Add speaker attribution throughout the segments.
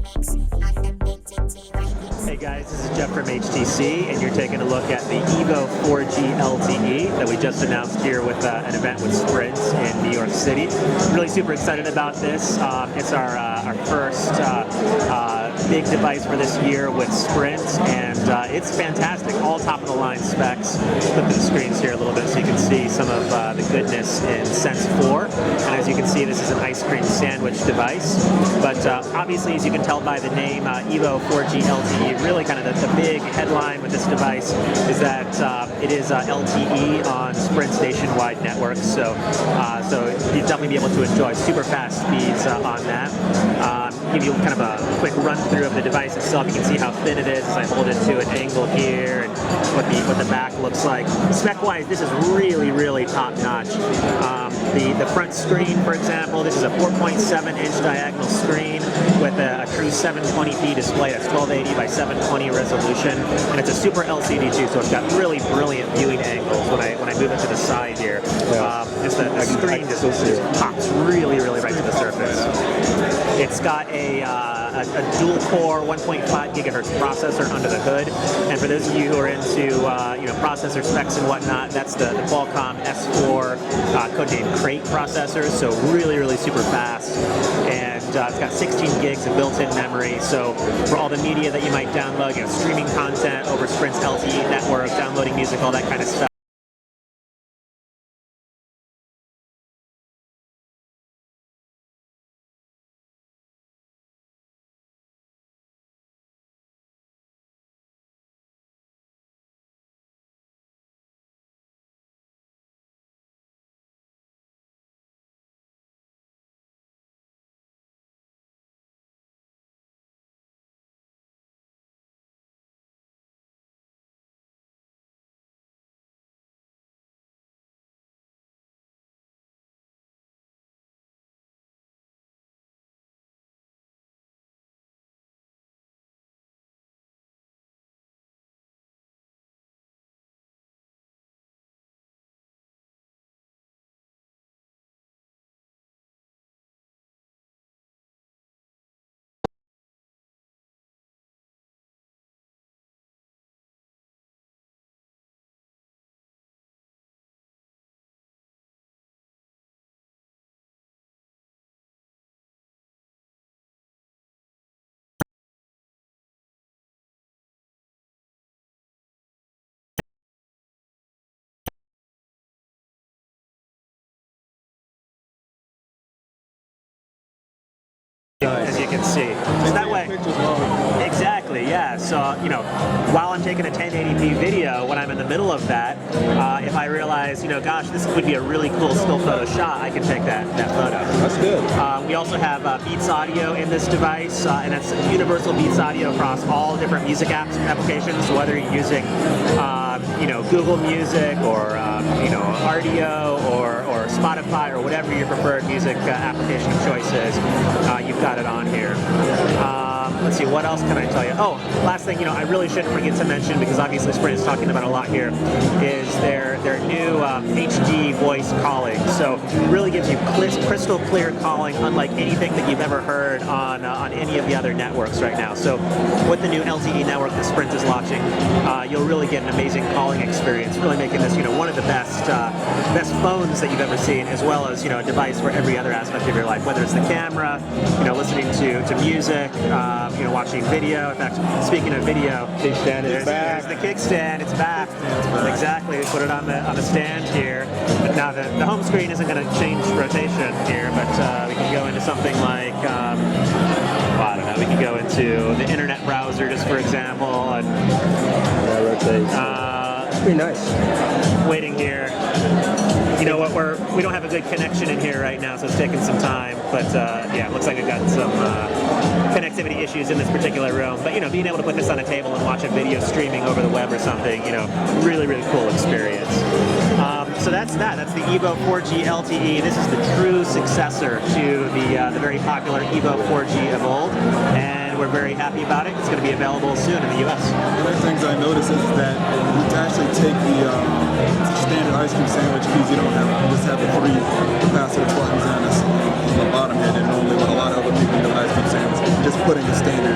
Speaker 1: Hey guys, this is Jeff from HTC, and you're taking a look at the EVO 4G LTE that we just announced here with an event with Sprint in New York City. Really super excited about this. It's our first big device for this year with Sprint, and it's fantastic. All top-of-the-line specs. Flip to the screens here a little bit so you can see some of the goodness in Sense 4. And as you can see, this is an ice cream sandwich device. But obviously, as you can tell by the name, EVO 4G LTE, really kind of the big headline with this device is that it is LTE on Sprint's nationwide network. So you'll definitely be able to enjoy super fast speeds on that. Give you kind of a quick run through of the device itself. You can see how thin it is as I hold it to an angle here, and what the back looks like. Spec-wise, this is really top-notch. The front screen, for example, this is a 4.7-inch diagonal screen with a true 720p display. That's 1280 by 720 resolution, and it's a super LCD too, so it's got really brilliant viewing angles. When I move it to the side here, just the screen just pops really right to the surface. It's got a dual-core 1.5 gigahertz processor under the hood, and for those of you who are into processor specs and whatnot, that's the Qualcomm S4 codename Crate processor. So really super fast, and it's got 16 gigs of built-in memory. So for all the media that you might download, streaming content over Sprint's LTE network, downloading music, all that kind of stuff. As you can see. So that way, exactly, yeah. So, while I'm taking a 1080p video, when I'm in the middle of that, if I realize, gosh, this would be a really cool still photo shot, I can take that photo.
Speaker 2: That's good.
Speaker 1: We also have Beats Audio in this device, and that's universal Beats Audio across all different music applications, so whether you're using, Google Music or, RDO or Spotify or whatever your preferred music application of choice is, you've got it on here. Let's see, what else can I tell you? Oh, last thing, I really shouldn't forget to mention, because obviously Sprint is talking about a lot here, is their new HD voice calling. So it really gives you crystal clear calling, unlike anything that you've ever heard on any of the other networks right now. So with the new LTE network that Sprint is launching, you'll really get an amazing calling experience, really making this one of the best phones that you've ever seen, as well as a device for every other aspect of your life, whether it's the camera, listening to music, watching video. In fact, speaking of video, there's the kickstand. It's back. Exactly. We put it on the stand here. But now the home screen isn't going to change rotation here, but we can go into something like, I don't know. We can go into the internet browser, just for example, and
Speaker 2: rotate. It's pretty nice.
Speaker 1: Waiting here. You know what? We don't have a good connection in here right now, so it's taking some time. But yeah, it looks like we've got some connectivity issues in this particular room. But being able to put this on a table and watch a video streaming over the web or something, really cool experience. So that's that. That's the EVO 4G LTE. This is the true successor to the very popular EVO 4G of old, and we're very happy about it. It's going to be available soon in the U.S.
Speaker 3: One of the things I noticed is that to actually take the standard ice cream sandwich keys, you don't have to just have the 3 capacitive buttons on the bottom here. And normally what a lot of other people do ice cream sandwich, just putting the standard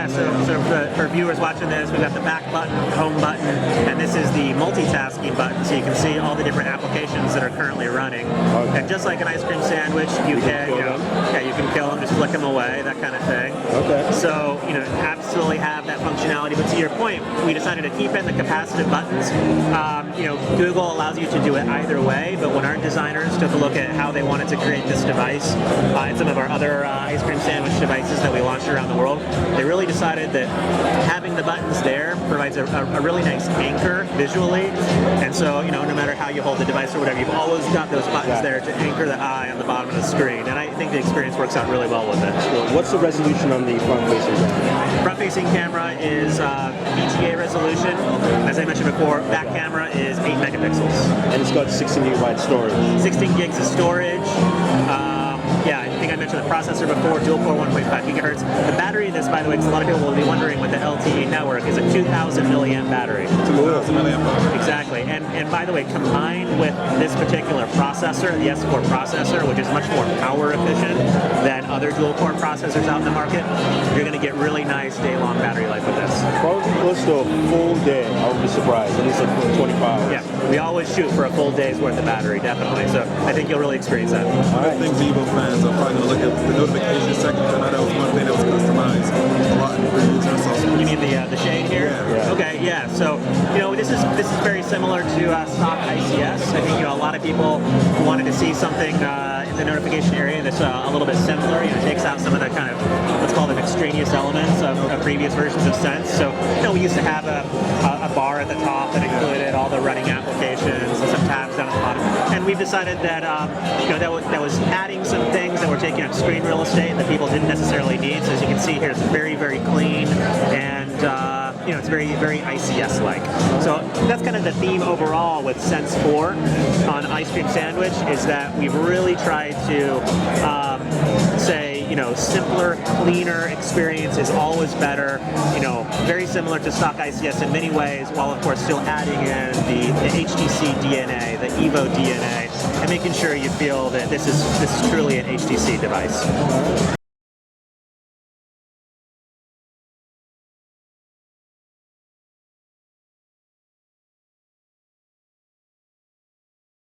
Speaker 1: Yeah, so for viewers watching this, we've got the back button, home button, and this is the multitasking button, so you can see all the different applications that are currently running.
Speaker 2: Okay.
Speaker 1: And just like an ice cream sandwich, you can you can kill them, just flick them away, that kind of thing.
Speaker 2: Okay.
Speaker 1: So absolutely have that functionality. But to your point, we decided to keep in the capacitive buttons. Google allows you to do it either way, but when our designers took a look at how they wanted to create this device and some of our other ice cream sandwich devices that we launched around the world, they really decided that having the buttons there provides a really nice anchor visually. And so, no matter how you hold the device or whatever, you've always got those buttons there to anchor the eye on the bottom of the screen. And I think the experience works out really well with it.
Speaker 2: What's the resolution on the front-facing camera?
Speaker 1: Front-facing camera is VGA resolution. As I mentioned before, back camera is 8 megapixels.
Speaker 2: And it's got 16 gigabyte storage.
Speaker 1: 16 gigs of storage. I think I mentioned the processor before, dual-core 1.5 gigahertz. The battery in this, by the way, because a lot of people will be wondering with the LTE network, is a 2,000 milliamp battery.
Speaker 3: 2,000 milliamp.
Speaker 1: Exactly. And by the way, combined with this particular processor, the S4 processor, which is much more power efficient than other dual-core processors out in the market, you're going to get really nice day-long battery life with this.
Speaker 2: Probably close to a full day. I would be surprised. At least like 25 hours.
Speaker 1: Yeah, we always shoot for a full day's worth of battery, definitely. So I think you'll really experience that.
Speaker 3: I think EVO fans are probably going to look at the notification section. I know that was one thing that was customized a lot in the reviews and stuff.
Speaker 1: You mean the shade here?
Speaker 3: Yeah.
Speaker 1: Okay, yeah. So this is very similar to stock ICS. I think a lot of people wanted to see something in the notification area that's a little bit simpler. It takes out some of the kind of let's call them extraneous elements of previous versions of Sense. So we used to have a bar at the top that included all the running applications and some tabs down at the bottom. And we've decided that that was adding some things that were taking up screen real estate that people didn't necessarily need. So as you can see here, it's very, very clean and it's very, very ICS-like. So that's kind of the theme overall with Sense 4 on Ice Cream Sandwich, is that we've really tried to say, simpler, cleaner experience is always better. Very similar to stock ICS in many ways, while of course still adding in the HTC DNA, the EVO DNA, and making sure you feel that this is truly an HTC device.